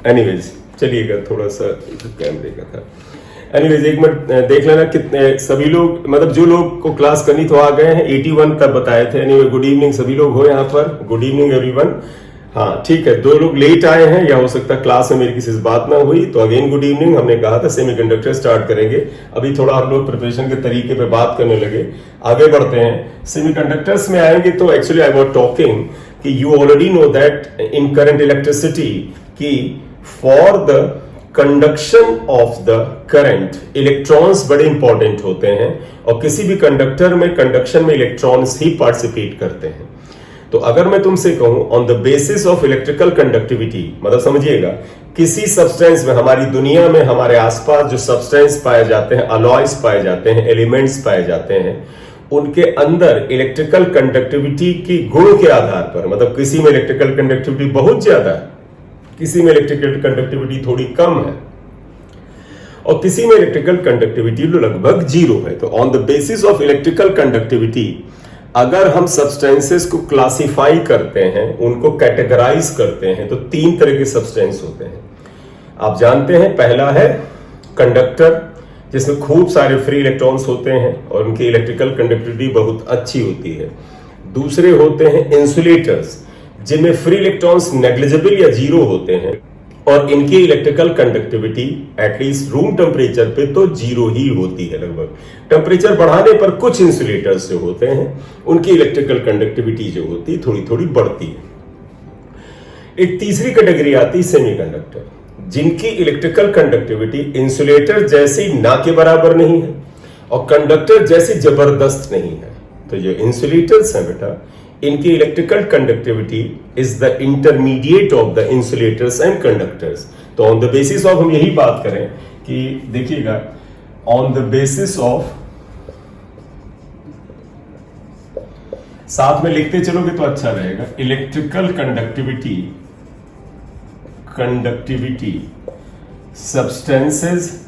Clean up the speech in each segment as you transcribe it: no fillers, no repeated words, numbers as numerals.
Anyways चलिएगा, थोड़ा सा कैमरे का था। एनीवेज एक मिनट देख लेना कितने सभी लोग, मतलब जो लोग को क्लास करनी तो आ गए हैं। 81 तब बताए थे। एनीवे गुड इवनिंग सभी लोग हो यहाँ पर। Good evening everyone. हाँ ठीक है, 2 लोग लेट आए हैं या हो सकता है क्लास में मेरी किसी से बात ना हुई, तो अगेन गुड इवनिंग। हमने कहा था सेमीकंडक्टर स्टार्ट करेंगे, अभी थोड़ा हम लोग प्रिपरेशन के तरीके पे बात करने लगे, आगे बढ़ते हैं। सेमीकंडक्टर्स में आएंगे तो एक्चुअली आई वाज टॉकिंग कि you already know that in current electricity कि for the conduction of the current electrons बड़े इंपॉर्टेंट होते हैं, और किसी भी कंडक्टर में कंडक्शन में इलेक्ट्रॉन्स ही पार्टिसिपेट करते हैं। तो अगर मैं तुमसे कहूं on the basis of electrical conductivity, मतलब समझिएगा किसी सब्सटेंस में, हमारी दुनिया में हमारे आसपास जो सब्सटेंस पाए जाते हैं, अलॉयज पाए जाते हैं, एलिमेंट्स पाए जाते हैं, उनके अंदर इलेक्ट्रिकल कंडक्टिविटी की गुण के आधार पर, मतलब किसी में इलेक्ट्रिकल कंडक्टिविटी बहुत ज्यादा है, किसी में इलेक्ट्रिकल कंडक्टिविटी थोड़ी कम है, और किसी में इलेक्ट्रिकल कंडक्टिविटी लगभग 0 है। तो on the basis of electrical conductivity अगर हम सब्सटेंसेस को क्लासिफाई करते हैं, उनको कैटेगराइज करते हैं, तो 3 तरह के सब्सटेंस होते हैं। आप जानते हैं, पहला है कंडक्टर, जिसमें खूब सारे फ्री इलेक्ट्रॉन्स होते हैं और उनकी इलेक्ट्रिकल कंडक्टिविटी बहुत अच्छी होती है। दूसरे होते हैं इंसुलेटर्स, जिनमें फ्री इलेक्ट्रॉन्स नेग्लिजिबल या 0 होते हैं, और इनकी electrical conductivity at least room temperature पे तो 0 ही होती है। लगभग टेम्परेचर बढ़ाने पर कुछ इंसुलेटर्स जो होते हैं उनकी इलेक्ट्रिकल कंडक्टिविटी जो होती है थोड़ी थोड़ी बढ़ती है। एक तीसरी कैटेगरी आती है सेमीकंडक्टर, जिनकी इलेक्ट्रिकल कंडक्टिविटी इंसुलेटर जैसी ना के बराबर नहीं है और कंडक्टर जैसी जबरदस्त नहीं है। तो जो इंसुलेटर्स हैं बेटा, इनकी electrical conductivity is the intermediate of the insulators and conductors. तो ऑन द बेसिस ऑफ, हम यही बात करें कि देखिएगा, ऑन द बेसिस ऑफ, साथ में लिखते चलोगे तो अच्छा रहेगा, इलेक्ट्रिकल कंडक्टिविटी सब्सटेंसेस।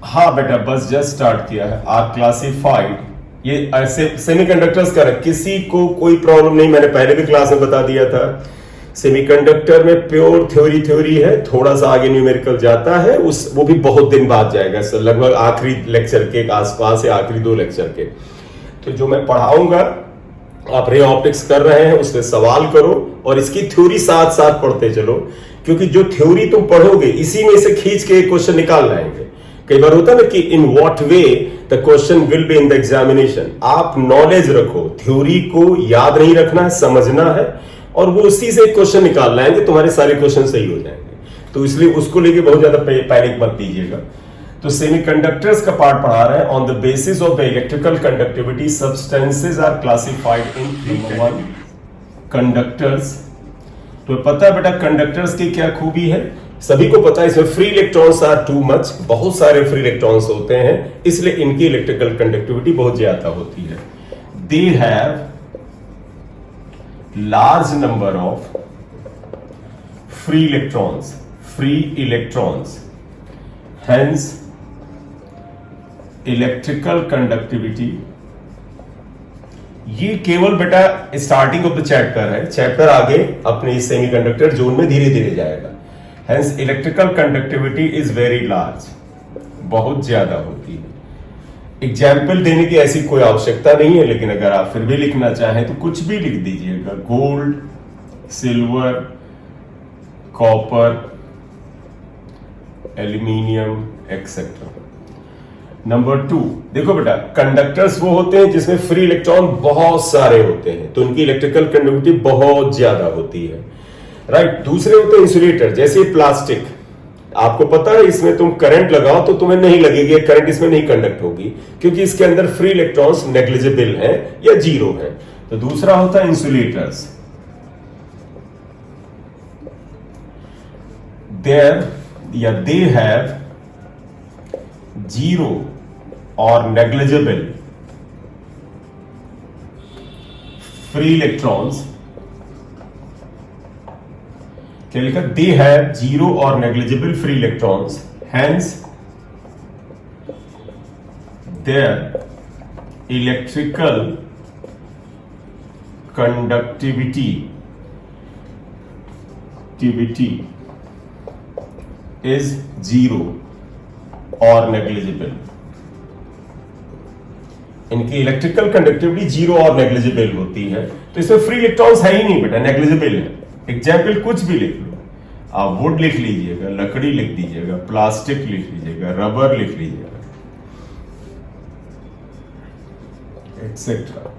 हाँ बेटा बस जस्ट स्टार्ट किया है। आर क्लासिफाइड, ये ऐसे सेमीकंडक्टर्स का, किसी को कोई प्रॉब्लम नहीं, मैंने पहले भी क्लास में बता दिया था। सेमीकंडक्टर में प्योर थ्योरी है, थोड़ा सा आगे न्यूमेरिकल जाता है, वो भी बहुत दिन बाद जाएगा, लगभग आखिरी लेक्चर के आसपास या आखिरी 2 लेक्चर के। तो जो मैं पढ़ाऊंगा, आप रे ऑप्टिक्स कर रहे हैं, उससे सवाल करो और इसकी थ्योरी साथ साथ पढ़ते चलो, क्योंकि जो थ्योरी तुम पढ़ोगे इसी में से खींच के एक क्वेश्चन निकाल लाएंगे। कई बार होता है ना कि in what way the question will be in the examination. आप नॉलेज रखो, थ्योरी को याद नहीं रखना है, समझना है, और वो उसी से एक क्वेश्चन निकाल लाएंगे, तुम्हारे सारे क्वेश्चन सही हो जाएंगे। तो इसलिए उसको लेके बहुत ज्यादा पैनिक मत लीजिएगा। तो सेमीकंडक्टर्स का पार्ट पढ़ा रहे हैं। On the basis of the electrical conductivity substances are classified in 1 conductors. तो पता है बेटा कंडक्टर्स की क्या खूबी है, सभी को पता है, इसमें free electrons are too much, बहुत सारे फ्री इलेक्ट्रॉन्स होते हैं, इसलिए इनकी इलेक्ट्रिकल कंडक्टिविटी बहुत ज्यादा होती है। They have large number of free electrons, hence electrical conductivity. ये केवल बेटा स्टार्टिंग ऑफ द चैप्टर है, चैप्टर आगे अपने सेमीकंडक्टर जोन में धीरे धीरे जाएगा। Hence electrical conductivity is very large, बहुत ज्यादा होती है। एग्जाम्पल देने की ऐसी कोई आवश्यकता नहीं है, लेकिन अगर आप फिर भी लिखना चाहें तो कुछ भी लिख दीजिएगा, gold, silver, copper, aluminium etcetera. Number 2, देखो बेटा कंडक्टर्स वो होते हैं जिसमें फ्री इलेक्ट्रॉन बहुत सारे होते हैं, तो उनकी इलेक्ट्रिकल कंडक्टिविटी बहुत ज्यादा होती है, राइट। दूसरे होते हैं इंसुलेटर, जैसे प्लास्टिक, आपको पता है इसमें तुम करंट लगाओ तो तुम्हें नहीं लगेगी, करंट इसमें नहीं कंडक्ट होगी, क्योंकि इसके अंदर फ्री इलेक्ट्रॉन्स नेग्लिजिबल हैं या 0 है। तो दूसरा होता है इंसुलेटर्स, दे हैव 0 और नेग्लिजिबल फ्री इलेक्ट्रॉन्स। क्या लिखा? दे हैव 0 और negligible free electrons, hence their electrical conductivity conductivity is zero और नेग्लिजिबल। इनकी इलेक्ट्रिकल कंडक्टिविटी जीरो और नेग्लिजिबल होती है, तो इसमें फ्री इलेक्ट्रॉन्स है ही नहीं बेटा, नेग्लिजिबल है। एग्जाम्पल कुछ भी लिख लो, आप वुड लिख लीजिएगा, लकड़ी लिख दीजिएगा, प्लास्टिक लिख लीजिएगा, रबर लिख लीजिएगा, एक्सेट्रा।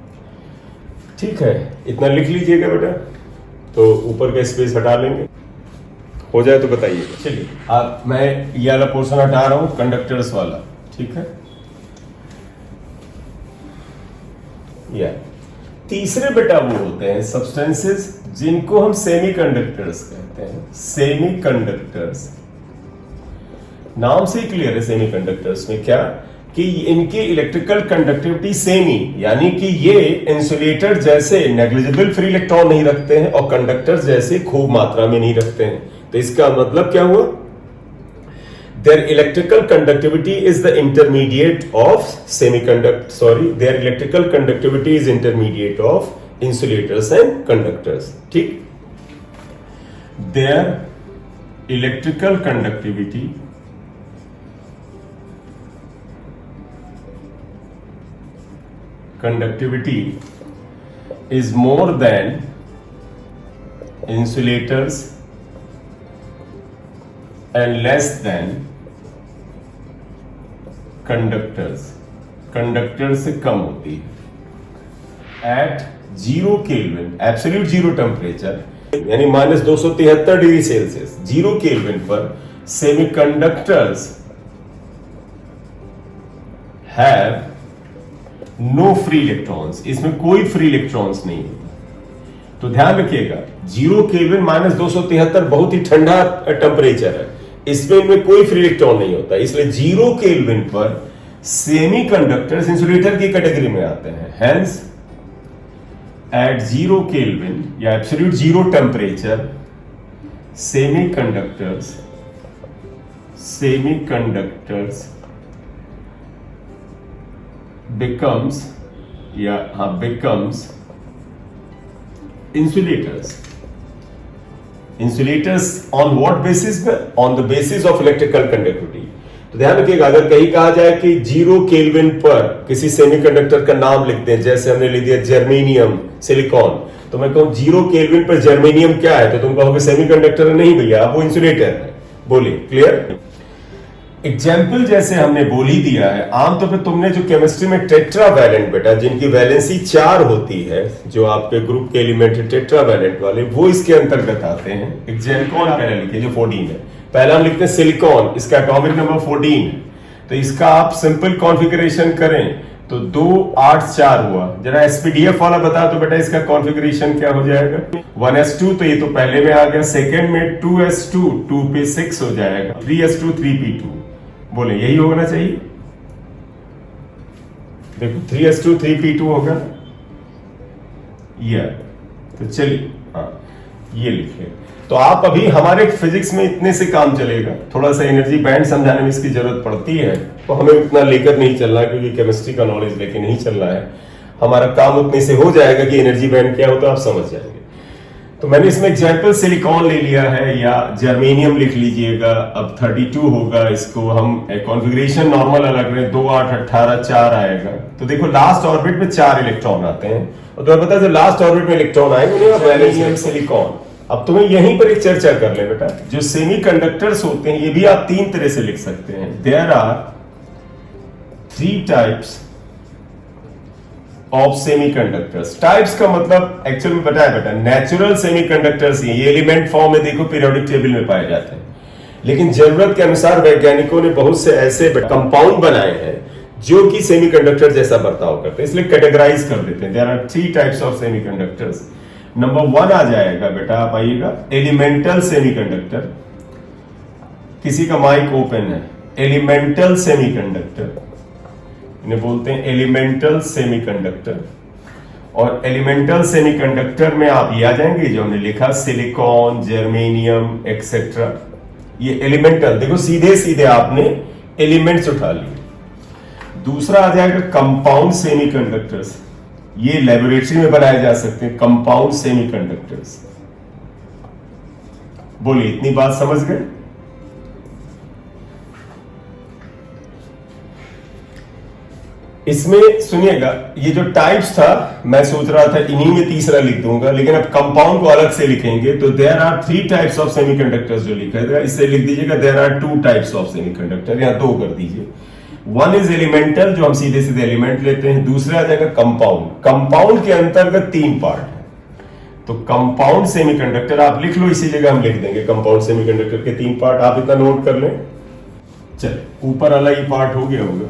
ठीक है, इतना लिख लीजिएगा बेटा, तो ऊपर का स्पेस हटा लेंगे, हो जाए तो बताइएगा। चलिए अब मैं ये वाला पोर्शन हटा रहा हूं, कंडक्टर्स वाला, ठीक है। या तीसरे बेटा वो होते हैं सब्सटेंसेस जिनको हम सेमीकंडक्टर्स कहते हैं। सेमीकंडक्टर्स नाम से ही क्लियर है, सेमीकंडक्टर्स में क्या कि इनकी इलेक्ट्रिकल कंडक्टिविटी सेमी, यानी कि ये इंसुलेटर जैसे नेग्लिजिबल फ्री इलेक्ट्रॉन नहीं रखते हैं और कंडक्टर्स जैसे खूब मात्रा में नहीं रखते हैं। तो इसका मतलब क्या हुआ, their electrical conductivity is the intermediate of their electrical conductivity is intermediate of insulators and conductors, ठीक। their electrical conductivity is more than insulators and less than conductors से कम होती है। At zero kelvin, absolute zero temperature, यानी -273 degree Celsius, zero kelvin पर semiconductors have no free electrons, इसमें कोई free electrons नहीं होता। तो ध्यान रखिएगा, जीरो केल्विन -273 बहुत ही ठंडा टेम्परेचर है, इसमें इनमें कोई फ्री इलेक्ट्रॉन नहीं होता, इसलिए जीरो केल्विन पर सेमीकंडक्टर्स इंसुलेटर की कैटेगरी में आते हैं। हेंस एट जीरो केल्विन या absolute zero temperature semiconductors becomes insulators on what basis में, on the basis of electrical conductivity। तो ध्यान रखिएगा, अगर कहीं कहा जाए कि जीरो केल्विन पर किसी सेमीकंडक्टर का नाम लिखते हैं, जैसे हमने लिख दिया जर्मेनियम, सिलिकॉन, तो मैं कहूं जीरो केल्विन पर जर्मेनियम क्या है, तो तुम कहोगे सेमीकंडक्टर नहीं भैया, वो इंसुलेटर है। बोलिए, क्लियर। एग्जाम्पल जैसे हमने बोल ही दिया है, आमतौर पे तुमने जो केमिस्ट्री में टेट्रावैलेंट बेटा, जिनकी वैलेंसी 4 होती है, जो आपके ग्रुप के एलिमेंट है टेट्रावैलेंट वाले, वो इसके अंतर्गत आते हैं। एग्जाम्पल पहले लिखिए जो 14 है, पहला हम लिखते हैं सिलिकॉन, इसका एटॉमिक नंबर 14 है, तो इसका आप सिंपल कॉन्फ़िगरेशन करें तो 2 8 4 हुआ। जरा एसपीडीएफ वाला बता तो बेटा इसका कॉन्फ़िगरेशन क्या हो जाएगा। 1s2 तो ये तो पहले में आ गया, सेकेंड में 2s2 2 पे 6 हो जाएगा, 3s2 3p2, बोले यही होना चाहिए। देखो 3s2 3p2 होगा ये, तो चलिए हाँ ये लिखिए। तो आप अभी हमारे फिजिक्स में इतने से काम चलेगा, थोड़ा सा एनर्जी बैंड समझाने में इसकी जरूरत पड़ती है, तो हमें उतना लेकर नहीं चलना है, क्योंकि केमिस्ट्री का नॉलेज लेके नहीं चलना है। हमारा काम उतने से हो जाएगा कि एनर्जी बैंड क्या होता है आप समझ जाएंगे। तो मैंने इसमें एग्जाम्पल सिलिकॉन ले लिया है, या जर्मेनियम लिख लीजिएगा। अब 32 होगा, इसको हम कॉन्फ़िगरेशन नॉर्मल अलग रहे, 2 8 18 4 आएगा। तो देखो लास्ट ऑर्बिट में 4 इलेक्ट्रॉन आते हैं, और तुम्हें पता है जो लास्ट ऑर्बिट में इलेक्ट्रॉन आएंगे वैलेंसियम सिलिकॉन। अब तुम्हें यहीं पर एक चर्चा कर ले बेटा, जो सेमीकंडक्टर्स होते हैं ये भी आप 3 तरह से लिख सकते हैं। There are 3 types of semiconductors. Types का मतलब एक्चुअल में बताया बेटा, नेचुरल सेमीकंडक्टर्स ये एलिमेंट फॉर्म में देखो पीरियोडिक टेबल में पाए जाते हैं, लेकिन जरूरत के अनुसार वैज्ञानिकों ने बहुत से ऐसे कंपाउंड बनाए हैं जो कि सेमीकंडक्टर जैसा बर्ताव करते हैं, इसलिए कैटेगराइज कर देते हैं। There are 3 types of semiconductors. Number 1 आ जाएगा बेटा, आप आइएगा, एलिमेंटल सेमीकंडक्टर। किसी का माइक ओपन है। एलिमेंटल सेमीकंडक्टर इन्हें बोलते हैं एलिमेंटल सेमीकंडक्टर। और एलिमेंटल सेमीकंडक्टर में आप ये आ जाएंगे जो हमने लिखा, सिलिकॉन, जर्मेनियम एक्सेट्रा, ये एलिमेंटल। देखो सीधे सीधे आपने एलिमेंट्स उठा लिए। दूसरा आ जाएगा कंपाउंड सेमीकंडक्टर्स, ये लेबोरेटरी में बनाए जा सकते हैं कंपाउंड सेमीकंडक्टर्स। बोलिए, इतनी बात समझ गए? इसमें सुनिएगा, ये जो टाइप्स था मैं सोच रहा था इन्हीं में तीसरा लिख दूंगा, लेकिन अब कंपाउंड को अलग से लिखेंगे तो there are 3 types of semiconductors जो लिखा है, इससे लिख दीजिएगा there are 2 types of semiconductor, या 2 कर दीजिए। वन इज एलिमेंटल, जो हम सीधे सीधे एलिमेंट लेते हैं, दूसरा आ जाएगा कंपाउंड। कंपाउंड के अंतर्गत 3 पार्ट है, तो कंपाउंड सेमीकंडक्टर आप लिख लो, इसी जगह हम लिख देंगे कंपाउंड सेमीकंडक्टर के 3 पार्ट, आप इतना नोट कर लें। चलिए, ऊपर वाला ये पार्ट हो गया होगा।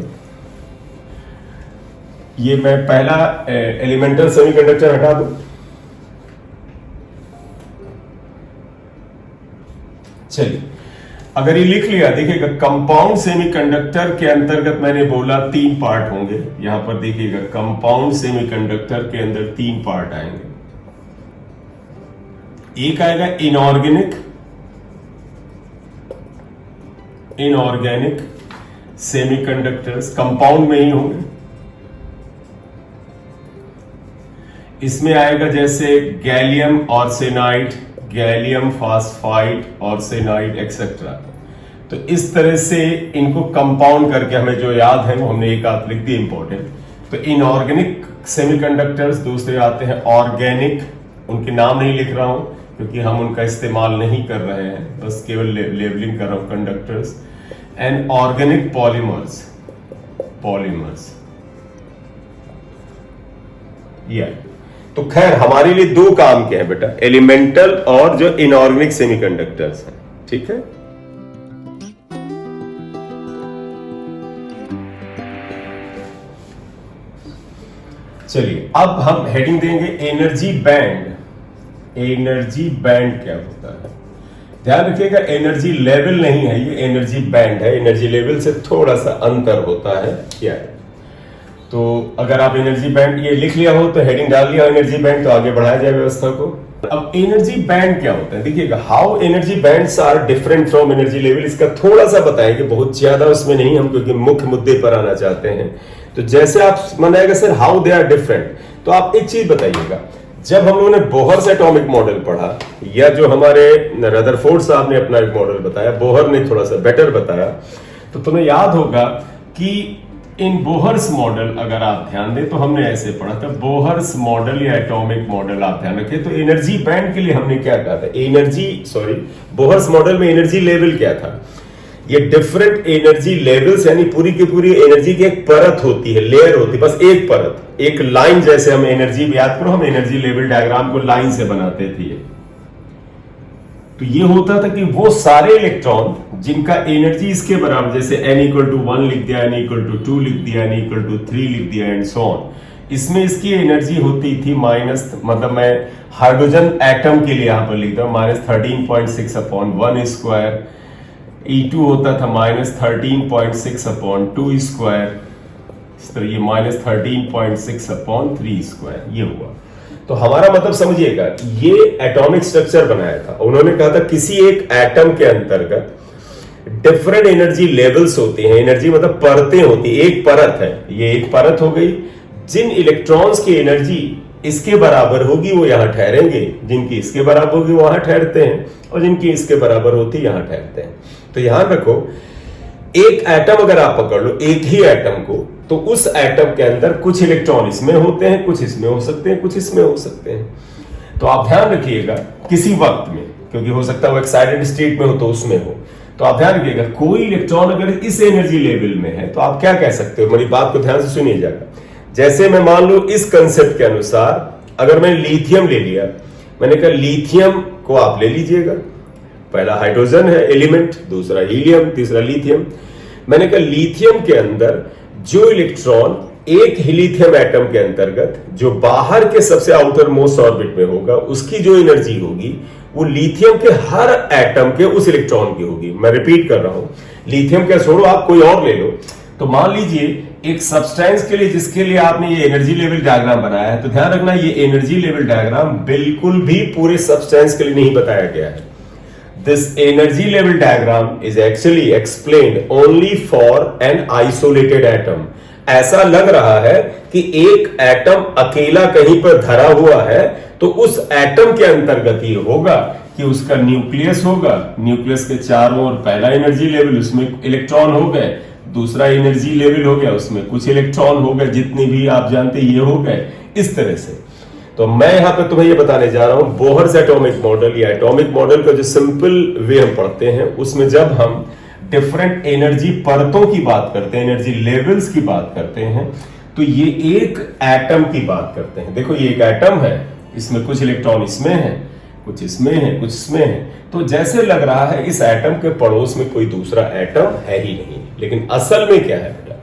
ये मैं पहला एलिमेंटल सेमीकंडक्टर हटा दूं। चलिए, अगर ये लिख लिया, देखिएगा कंपाउंड सेमीकंडक्टर के अंतर्गत मैंने बोला 3 पार्ट होंगे। यहां पर देखिएगा कंपाउंड सेमीकंडक्टर के अंदर 3 पार्ट आएंगे। एक आएगा इनऑर्गेनिक सेमीकंडक्टर्स, कंपाउंड में ही होंगे। इसमें आएगा जैसे gallium arsenide, gallium phosphide, arsenide etcetera. तो इस तरह से इनको कंपाउंड करके हमें जो याद है वो हमने एक आध लिख दी इंपॉर्टेंट। तो इनऑर्गेनिक सेमीकंडक्टर्स, दूसरे आते हैं ऑर्गेनिक, उनके नाम नहीं लिख रहा हूं क्योंकि हम उनका इस्तेमाल नहीं कर रहे हैं, बस केवल लेबलिंग कर रहा हूं कंडक्टर्स। एंड ऑर्गेनिक पॉलीमर्स या तो खैर हमारे लिए 2 काम के हैं बेटा, एलिमेंटल और जो इनऑर्गेनिक सेमीकंडक्टर्स हैं, ठीक है। चलिए, अब हम हेडिंग देंगे एनर्जी बैंड। एनर्जी बैंड क्या होता है? ध्यान रखिएगा, एनर्जी लेवल नहीं है ये, एनर्जी बैंड है। एनर्जी लेवल से थोड़ा सा अंतर होता है। क्या है? तो अगर आप एनर्जी बैंड ये लिख लिया हो तो हेडिंग डाल लिया एनर्जी बैंड, तो आगे बढ़ाया जाए व्यवस्था को। अब एनर्जी बैंड क्या होता है? देखिएगा, how energy bands are different from energy level, इसका थोड़ा सा बताएंगे, बहुत ज्यादा उसमें नहीं हम, क्योंकि मुख्य मुद्दे पर आना चाहते हैं। तो जैसे आप मनाएगा sir how they are different, तो आप एक चीज बताइएगा, जब हम लोगों ने बोहर एटॉमिक मॉडल पढ़ा, या जो हमारे रदरफोर्ड साहब ने अपना एक मॉडल बताया, बोहर ने थोड़ा सा बेटर बताया, तो तुम्हें याद होगा कि इन बोहर्स मॉडल अगर आप ध्यान दें तो हमने ऐसे पढ़ा था, बोहर्स मॉडल या एटॉमिक मॉडल आप ध्यान रखें। तो एनर्जी बैंड के लिए हमने क्या कहा था? बोहर्स मॉडल में एनर्जी लेवल क्या था? ये डिफरेंट एनर्जी लेवल्स, यानी पूरी की पूरी एनर्जी की एक परत होती है, लेयर होती है, बस एक परत, एक लाइन। जैसे हम एनर्जी, याद करो हम एनर्जी लेवल डायग्राम को लाइन से बनाते थे। तो ये होता था कि वो सारे इलेक्ट्रॉन जिनका एनर्जी इसके बराबर, जैसे n = 1 लिख दिया, n = 2 लिख दिया, n = 3 लिख दिया एंड सो ऑन, इसमें इसकी एनर्जी होती थी माइनस, मतलब मैं हाइड्रोजन एटम के लिए यहां पर लिखता हूं -13.6/1²। E2 होता था -13.6/2²। तो ये -13.6/3², ये हुआ। तो हमारा मतलब समझिएगा, ये एटॉमिक स्ट्रक्चर बनाया था। उन्होंने कहा था किसी एक एटम के अंतर्गत डिफरेंट एनर्जी लेवल्स होती हैं, एनर्जी मतलब परतें होती है, एक परत है, ये एक परत हो गई। जिन इलेक्ट्रॉन्स की एनर्जी इसके बराबर होगी वो यहां ठहरेंगे, जिनकी इसके बराबर होगी वो वहां ठहरते हैं, और जिनकी इसके बराबर होती यहां ठहरते हैं। तो ध्यान रखो, एक एटम अगर आप पकड़ लो, एक ही एटम को, तो उस एटम के अंदर कुछ इलेक्ट्रॉन इसमें होते हैं, कुछ इसमें हो सकते हैं, कुछ इसमें हो सकते हैं। तो आप ध्यान रखिएगा किसी वक्त में, क्योंकि हो सकता है वो एक्साइटेड स्टेट में हो तो उसमें हो, तो आप ध्यान रखिएगा कोई इलेक्ट्रॉन अगर इस एनर्जी लेवल में है तो आप क्या कह सकते हो, मेरी बात को ध्यान से सुनिएगा। जैसे मैं मान लो इस कंसेप्ट के अनुसार अगर मैंने लिथियम ले लिया, मैंने कहा लिथियम को आप ले लीजिएगा, पहला हाइड्रोजन है एलिमेंट, दूसरा हीलियम, तीसरा लिथियम। मैंने कहा लिथियम के अंदर जो इलेक्ट्रॉन एक लिथियम एटम के अंतर्गत जो बाहर के सबसे आउटर मोस्ट ऑर्बिट में होगा, उसकी जो एनर्जी होगी वो लिथियम के हर एटम के उस इलेक्ट्रॉन की होगी। मैं रिपीट कर रहा हूं, लिथियम का छोड़ो, आप कोई और ले लो। तो मान लीजिए एक सब्सटेंस के लिए जिसके लिए आपने ये एनर्जी लेवल डायग्राम बनाया है, तो ध्यान रखना ये एनर्जी लेवल डायग्राम बिल्कुल भी पूरे सब्सटेंस के लिए नहीं बताया गया है। This energy level diagram is actually explained only for an isolated atom. ऐसा लग रहा है कि एक एटम अकेला कहीं पर धरा हुआ है, तो उस एटम के अंतर्गत ये होगा कि उसका न्यूक्लियस होगा, न्यूक्लियस के चारों ओर पहला एनर्जी लेवल, उसमें इलेक्ट्रॉन हो गए, दूसरा एनर्जी लेवल हो गया, उसमें कुछ इलेक्ट्रॉन हो गए, जितने भी आप जानते ये हो गए, इस तरह से। तो मैं यहां पे तुम्हें ये बताने जा रहा हूं बोहर्स एटॉमिक मॉडल या एटॉमिक मॉडल का जो सिंपल वे हम पढ़ते हैं, उसमें जब हम डिफरेंट एनर्जी परतों की बात करते हैं, एनर्जी लेवल्स की बात करते हैं, तो ये एक एटम की बात करते हैं। देखो ये एक एटम है, इसमें कुछ इलेक्ट्रॉन इसमें है, कुछ इसमें है, कुछ इसमें है, तो जैसे लग रहा है इस एटम के पड़ोस में कोई दूसरा एटम है ही नहीं, लेकिन असल में क्या है बेटा,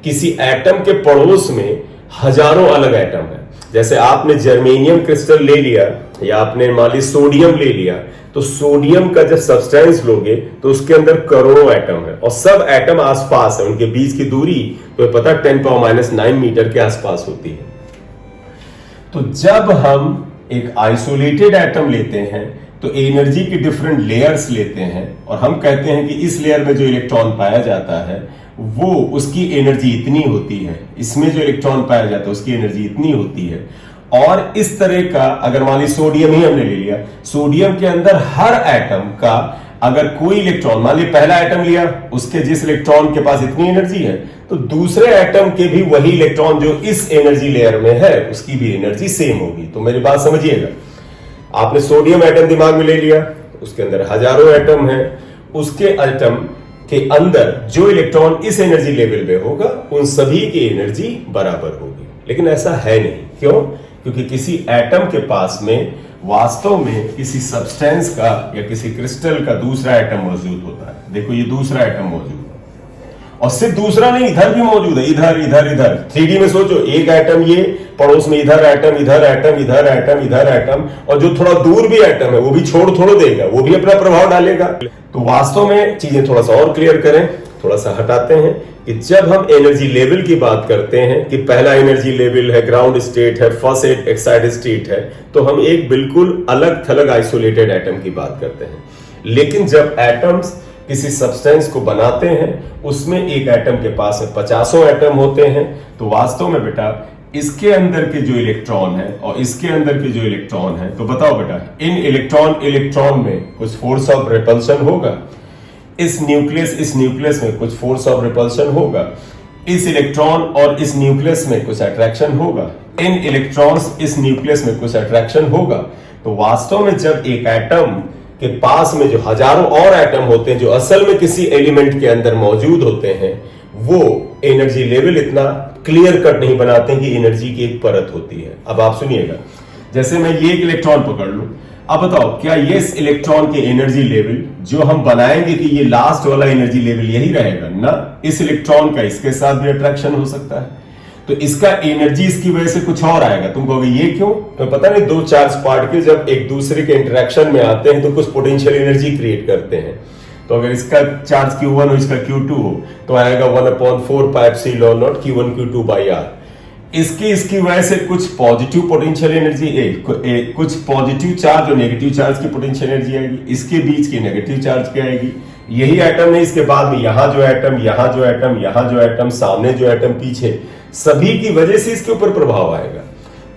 किसी एटम के पड़ोस में हजारों अलग एटम है। जैसे आपने जर्मेनियम क्रिस्टल ले लिया या आपने मान ली सोडियम ले लिया, तो सोडियम का जब सब्सटेंस लोगे तो उसके अंदर करोड़ों एटम है और सब एटम आसपास है, उनके बीच की दूरी तो पता 10⁻⁹ मीटर के आसपास होती है। तो जब हम एक आइसोलेटेड एटम लेते हैं तो एनर्जी की डिफरेंट लेयर्स लेते हैं और हम कहते हैं कि इस लेयर में जो इलेक्ट्रॉन पाया जाता है वो उसकी एनर्जी इतनी होती है, इसमें जो इलेक्ट्रॉन पाया जाता है उसकी एनर्जी इतनी होती है। और इस तरह का अगर मान ली सोडियम ही हमने ले लिया, सोडियम के अंदर हर एटम का अगर कोई इलेक्ट्रॉन, मान ली पहला एटम लिया, उसके जिस इलेक्ट्रॉन के पास इतनी एनर्जी है, तो दूसरे एटम के भी वही इलेक्ट्रॉन जो इस एनर्जी लेयर में है उसकी भी एनर्जी सेम होगी। तो मेरी बात समझिएगा, आपने सोडियम एटम दिमाग में ले लिया, उसके अंदर हजारों एटम है, उसके एटम के अंदर जो इलेक्ट्रॉन इस एनर्जी लेवल पे होगा उन सभी की एनर्जी बराबर होगी। लेकिन ऐसा है नहीं, क्यों? क्योंकि किसी एटम के पास में वास्तव में किसी सब्सटेंस का या किसी क्रिस्टल का दूसरा एटम मौजूद होता है। देखो ये दूसरा एटम मौजूद है, और सिर्फ दूसरा नहीं, इधर भी मौजूद है, इधर इधर इधर। 3D में सोचो, एक एटम ये पड़ोस में, इधर एटम, इधर एटम, इधर एटम, इधर एटम, और जो थोड़ा दूर भी एटम है वो भी छोड़ थोड़ा देगा, वो भी अपना प्रभाव डालेगा। तो वास्तव में चीजें थोड़ा सा और क्लियर करें, थोड़ा सा हटाते हैं कि जब हम एनर्जी लेवल की बात करते हैं कि पहला एनर्जी लेवल है ग्राउंड स्टेट है, फर्स्ट एक्साइटेड स्टेट है, तो हम एक बिल्कुल अलग थलग आइसोलेटेड एटम की बात करते हैं। लेकिन जब एटम्स किसी सब्सटेंस को बनाते हैं, उसमें एक एटम के पास 50 एटम होते हैं, तो वास्तव में बेटा इसके अंदर के जो इलेक्ट्रॉन है और इसके अंदर के जो इलेक्ट्रॉन है, तो बताओ बेटा इन इलेक्ट्रॉन में कुछ फोर्स ऑफ रिपल्शन होगा, इस न्यूक्लियस में कुछ फोर्स ऑफ रिपल्शन होगा, इस इलेक्ट्रॉन और इस न्यूक्लियस में कुछ अट्रैक्शन होगा, इन इलेक्ट्रॉन्स इस न्यूक्लियस में कुछ अट्रैक्शन होगा। तो वास्तव में जब एक एटम के पास में जो हजारों और एटम होते हैं जो असल में किसी एलिमेंट के अंदर मौजूद होते हैं, वो एनर्जी लेवल इतना क्लियर कट नहीं बनाते हैं कि एनर्जी की एक परत होती है। अब आप सुनिएगा, जैसे मैं ये एक इलेक्ट्रॉन पकड़ लूं, अब बताओ क्या ये इस इलेक्ट्रॉन के एनर्जी लेवल जो हम बनाएंगे कि ये लास्ट वाला एनर्जी लेवल यही रहेगा ना? इस इलेक्ट्रॉन का इसके साथ भी अट्रैक्शन हो सकता है, तो इसका एनर्जी इसकी वजह से कुछ और आएगा। तुम कहोगे ये क्यों? तो पता नहीं, दो चार्ज पार्टिकल जब एक दूसरे के इंटरेक्शन में आते हैं तो कुछ पोटेंशियल एनर्जी क्रिएट करते हैं। तो अगर इसका चार्ज Q1 हो, इसका Q2 हो, तो आएगा 1/4πε0 Q1 Q2 by R। इसकी वजह से कुछ पॉजिटिव पोटेंशियल एनर्जी, कुछ पॉजिटिव चार्ज और नेगेटिव चार्ज की पोटेंशियल एनर्जी आएगी, इसके बीच की नेगेटिव चार्ज की आएगी। यही एटम है, इसके बाद में यहां जो एटम, यहां जो एटम, यहां जो एटम, सामने जो एटम, पीछे, सभी की वजह से इसके ऊपर प्रभाव आएगा।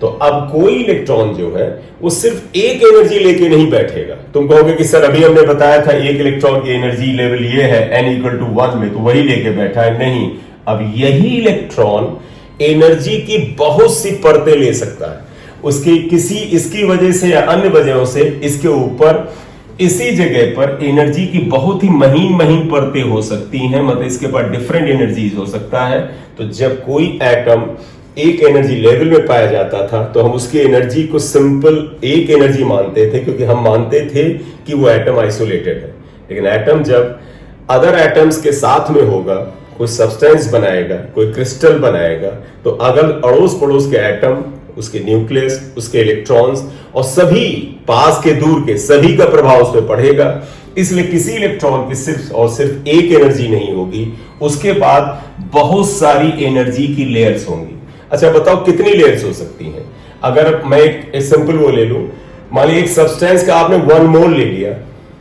तो अब कोई इलेक्ट्रॉन जो है वो सिर्फ एक एनर्जी लेके नहीं बैठेगा। तुम कहोगे कि सर अभी हमने बताया था एक इलेक्ट्रॉन की एनर्जी लेवल ये है n=1 में, तो वही लेके बैठा है। नहीं, अब यही इलेक्ट्रॉन एनर्जी की बहुत सी परतें ले सकता है, उसकी किसी इसकी वजह से या अन्य वजहों से इसके ऊपर इसी जगह पर एनर्जी की बहुत ही महीन महीन परतें हो सकती हैं, मतलब इसके पास डिफरेंट एनर्जीज हो सकता है। तो जब कोई एटम एक एनर्जी लेवल में पाया जाता था तो हम उसकी एनर्जी को सिंपल एक एनर्जी मानते थे, क्योंकि हम मानते थे कि वो एटम आइसोलेटेड है। लेकिन एटम जब अदर एटम्स के साथ में होगा, कोई सब्सटेंस बनाएगा, कोई क्रिस्टल बनाएगा, तो अगर अड़ोस पड़ोस के एटम, उसके न्यूक्लियस, उसके इलेक्ट्रॉन्स और सभी पास के दूर के सभी का प्रभाव उस पर पड़ेगा। इसलिए किसी इलेक्ट्रॉन की सिर्फ और सिर्फ एक एनर्जी नहीं होगी, उसके बाद बहुत सारी एनर्जी की लेयर्स होंगी। अच्छा बताओ कितनी लेयर्स हो सकती हैं? अगर मैं एक सिंपल वो ले लूं, मान लीजिए एक सब्सटेंस का आपने 1 मोल ले लिया,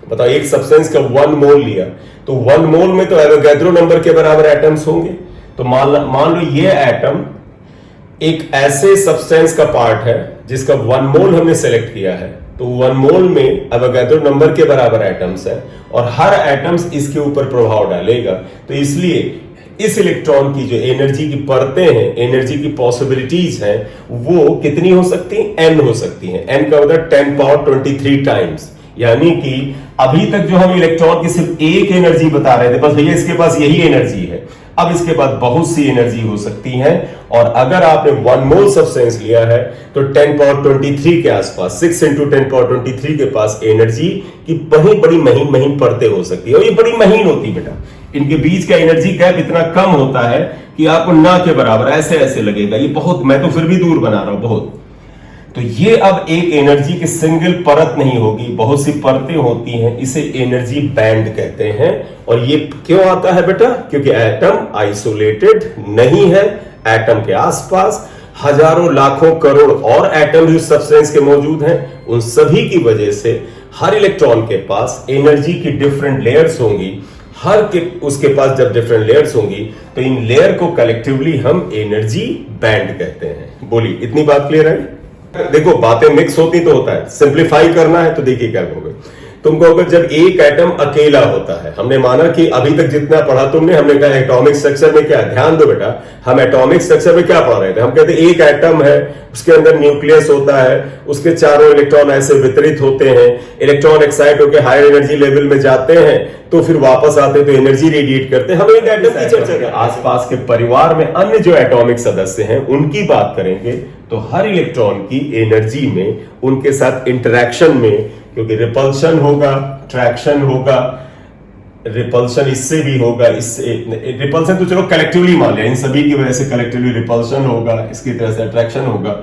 बताओ एक सब्सटेंस का 1 मोल लिया, तो 1 मोल में तो एवोगैड्रो नंबर के बराबर एटम्स होंगे। तो मान लो ये एटम एक ऐसे सब्सटेंस का पार्ट है जिसका 1 मोल हमने सेलेक्ट किया है, तो तो 1 मोल में एवोगाड्रो नंबर के बराबर एटम्स है और हर एटम्स इसके ऊपर प्रभाव डालेगा। तो इसलिए इस इलेक्ट्रॉन की जो एनर्जी की परतें हैं, एनर्जी की पॉसिबिलिटीज हैं, वो कितनी हो सकती हैं? n हो सकती हैं। n का मतलब 10 पावर 23 टाइम्स, यानी कि अभी तक जो हम इलेक्ट्रॉन की सिर्फ एक एनर्जी बता रहे थे, बस भैया इसके पास यही एनर्जी है, अब इसके पास बहुत सी एनर्जी हो सकती है। और अगर आपने 1 मोल सब्सटेंस लिया है तो 10 पावर 23 के आसपास, 6 इंटू 10 पावर 23 के पास एनर्जी की बड़ी महीन महीन परतें हो सकती है। और ये बड़ी महीन होती है बेटा, इनके बीच का एनर्जी गैप इतना कम होता है कि आपको ना के बराबर ऐसे ऐसे लगेगा। ये बहुत, मैं तो फिर भी दूर बना रहा हूं बहुत। तो ये अब एक एनर्जी की सिंगल परत नहीं होगी, बहुत सी परतें होती हैं, इसे एनर्जी बैंड कहते हैं। और ये क्यों आता है बेटा? क्योंकि एटम आइसोलेटेड नहीं है, एटम के आसपास हजारों लाखों करोड़ और एटम उस सब्सटेंस के मौजूद हैं। उन सभी की वजह से हर इलेक्ट्रॉन के पास एनर्जी की डिफरेंट लेयर्स होंगी। उसके पास जब डिफरेंट लेयर्स होंगी तो इन लेयर को कलेक्टिवली हम एनर्जी बैंड कहते हैं। बोली, इतनी बात क्लियर है? देखो, बातें मिक्स होती तो होता है, सिंप्लीफाई करना है तो देखिए क्या कहोगे तुम। कहोगे जब एक एटम अकेला होता है, हमने माना कि अभी तक जितना पढ़ा तुमने, हमने कहा एटॉमिक स्ट्रक्चर में क्या, ध्यान दो बेटा, हम एटॉमिक स्ट्रक्चर में क्या पढ़ रहे थे? हम कहते एक एटम है, उसके अंदर न्यूक्लियस होता है, उसके चारों इलेक्ट्रॉन ऐसे वितरित होते हैं, इलेक्ट्रॉन एक्साइट होकर हायर एनर्जी लेवल में जाते हैं, तो फिर वापस आते तो एनर्जी रेडिएट करते हैं। हम एक एटम की चर्चा करें, आसपास के परिवार में अन्य जो एटॉमिक सदस्य हैं उनकी बात करेंगे। तो हर इलेक्ट्रॉन की एनर्जी में, उनके साथ इंटरैक्शन में, क्योंकि रिपल्शन होगा, ट्रैक्शन होगा, रिपल्शन इससे भी होगा, इससे रिपल्शन तो चलो कलेक्टिवली मान लिया, इन सभी की वजह से कलेक्टिवली रिपल्शन होगा, इसकी तरह से अट्रैक्शन होगा।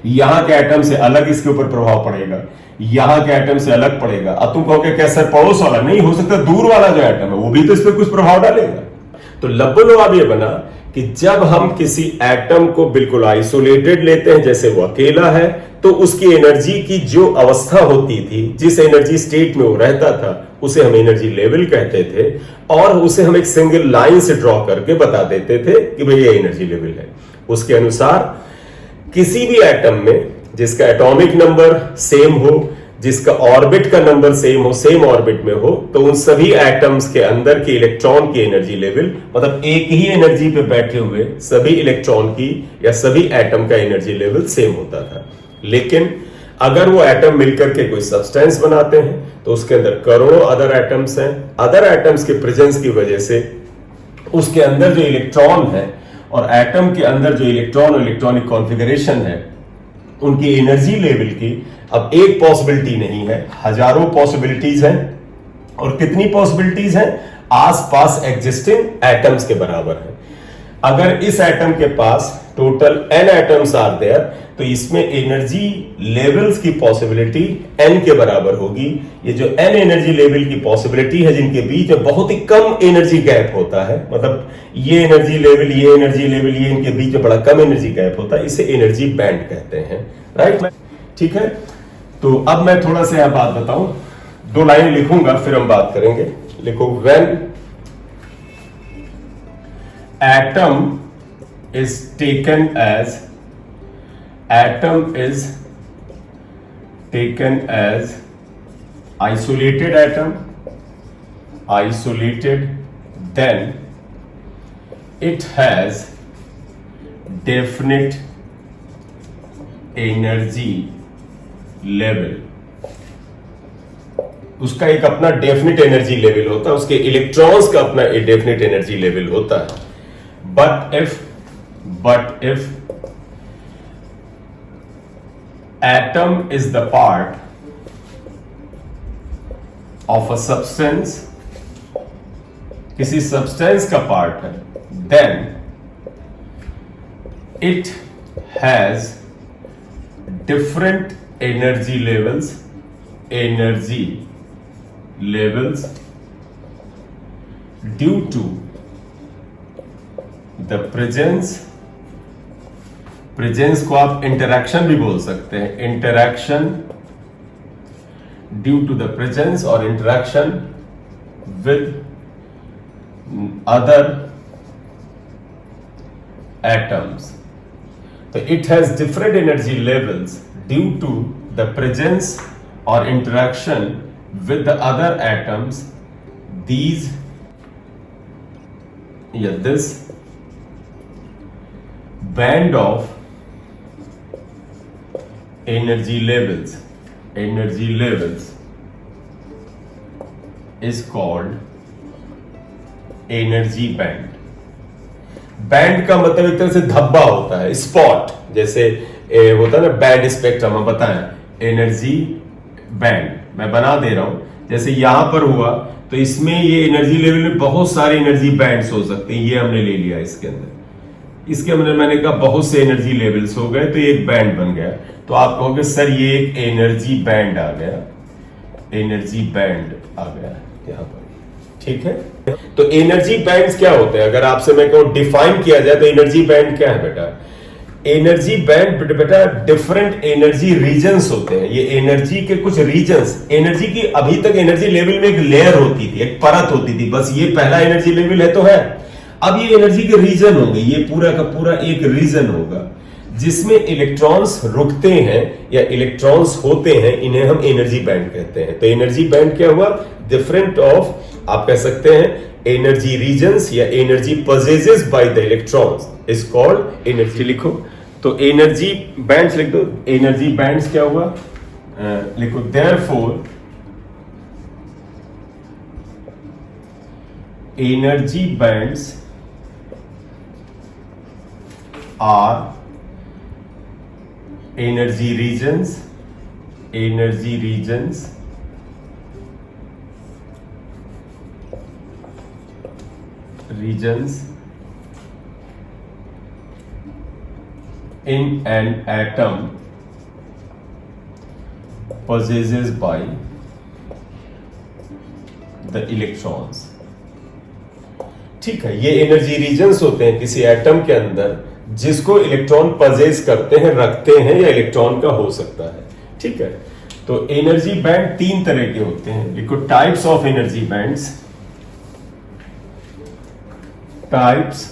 यहां के एटम से अलग इसके ऊपर प्रभाव पड़ेगा, यहां के एटम से अलग पड़ेगा। अब तुम कहोगे कैसे पड़ोस वाला? नहीं हो सकता, दूर वाला जो एटम है वो भी तो इस पर कुछ प्रभाव डालेगा। तो लब्बो-लुआब ये बना कि जब हम किसी एटम को बिल्कुल आइसोलेटेड लेते हैं, जैसे वो अकेला है, तो उसकी एनर्जी की जो अवस्था होती थी, जिस एनर्जी स्टेट में वो रहता था, उसे हम एनर्जी लेवल कहते थे। और उसे हम एक सिंगल लाइन से ड्रॉ करके बता देते थे कि भाई ये एनर्जी लेवल है। उसके अनुसार किसी भी एटम में जिसका एटॉमिक नंबर सेम हो, जिसका ऑर्बिट का नंबर सेम हो, सेम ऑर्बिट में हो, तो उन सभी एटम्स के अंदर के इलेक्ट्रॉन की एनर्जी लेवल, मतलब एक ही एनर्जी पे बैठे हुए सभी इलेक्ट्रॉन की या सभी एटम का एनर्जी लेवल सेम होता था। लेकिन अगर वो एटम मिलकर के कोई सब्सटेंस बनाते हैं तो उसके अंदर करोड़ों अदर एटम्स हैं। अदर एटम्स के प्रेजेंस की वजह से उसके अंदर जो इलेक्ट्रॉन है और एटम के अंदर जो इलेक्ट्रॉन और इलेक्ट्रॉनिक कॉन्फ़िगरेशन है, उनकी एनर्जी लेवल की अब एक पॉसिबिलिटी नहीं है, हजारों पॉसिबिलिटीज हैं। और कितनी पॉसिबिलिटीज हैं? आसपास एग्जिस्टिंग एटम्स के बराबर है। अगर इस एटम के पास total n atoms are there, तो इसमें एनर्जी लेवल्स की पॉसिबिलिटी n के बराबर होगी। ये जो n एनर्जी लेवल की पॉसिबिलिटी है, जिनके बीच में बहुत ही कम एनर्जी गैप होता है, मतलब ये एनर्जी लेवल, ये एनर्जी लेवल, ये इनके बीच में बड़ा कम एनर्जी गैप होता है, इसे एनर्जी बैंड कहते हैं। राइट, ठीक है। तो अब मैं थोड़ा सा यह बात बताऊं, 2 लाइन लिखूंगा फिर हम बात करेंगे। लिखो, when atom is taken as isolated atom, then it has definite energy level। उसका एक अपना डेफिनेट एनर्जी लेवल होता है, उसके इलेक्ट्रॉन्स का अपना डेफिनेट एनर्जी लेवल होता है। But if atom is the part of a substance, किसी substance का part है, then it has different energy levels due to the presence को आप इंटरैक्शन भी बोल सकते हैं, interaction due to the presence और इंटरैक्शन विद अदर एटम्स। तो it has different energy levels due to the presence or interaction with the other atoms, this band of energy levels is called energy band. Band का मतलब एक तरह से धब्बा होता है, स्पॉट, जैसे होता है ना बैंड स्पेक्ट्रम, हम बताएं एनर्जी बैंड मैं बना दे रहा हूं, जैसे यहां पर हुआ तो इसमें ये एनर्जी लेवल में बहुत सारे एनर्जी बैंड्स हो सकते हैं, ये हमने ले लिया इसके अंदर मैंने कहा बहुत से एनर्जी लेवल्स हो गए तो ये एक बैंड बन गया। तो आप कहोगे सर ये एक एनर्जी बैंड आ गया, एनर्जी बैंड आ गया यहां पर, ठीक है। तो एनर्जी बैंड्स क्या होते हैं, अगर आपसे मैं कहूं डिफाइन किया जाए तो एनर्जी बैंड क्या है बेटा? एनर्जी बैंड बेटा डिफरेंट एनर्जी रीजन्स होते हैं, ये एनर्जी के कुछ रीजन्स, एनर्जी की अभी तक एनर्जी लेवल में एक लेयर होती थी, एक परत होती थी, बस ये पहला एनर्जी लेवल है तो है। अब ये एनर्जी के रीजन होंगे, ये पूरा का पूरा एक रीजन होगा जिसमें इलेक्ट्रॉन्स रुकते हैं या इलेक्ट्रॉन्स होते हैं, इन्हें हम एनर्जी बैंड कहते हैं। तो एनर्जी बैंड क्या हुआ? डिफरेंट ऑफ, आप कह सकते हैं एनर्जी रीजन्स या energy possesses by the electrons is called energy. लिखो तो एनर्जी बैंड्स लिख दो, एनर्जी बैंड्स क्या हुआ? लिखो therefore energy bands are energy regions in an atom possessed by the electrons। ठीक है, ये एनर्जी रीजन्स होते हैं किसी एटम के अंदर जिसको इलेक्ट्रॉन पजेस करते हैं, रखते हैं, या इलेक्ट्रॉन का हो सकता है, ठीक है। तो एनर्जी बैंड तीन तरह के होते हैं, लिखो types of energy bands, types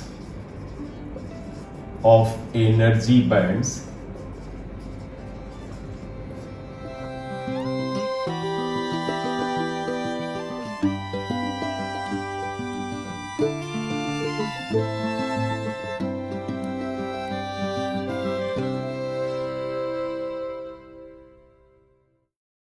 of energy bands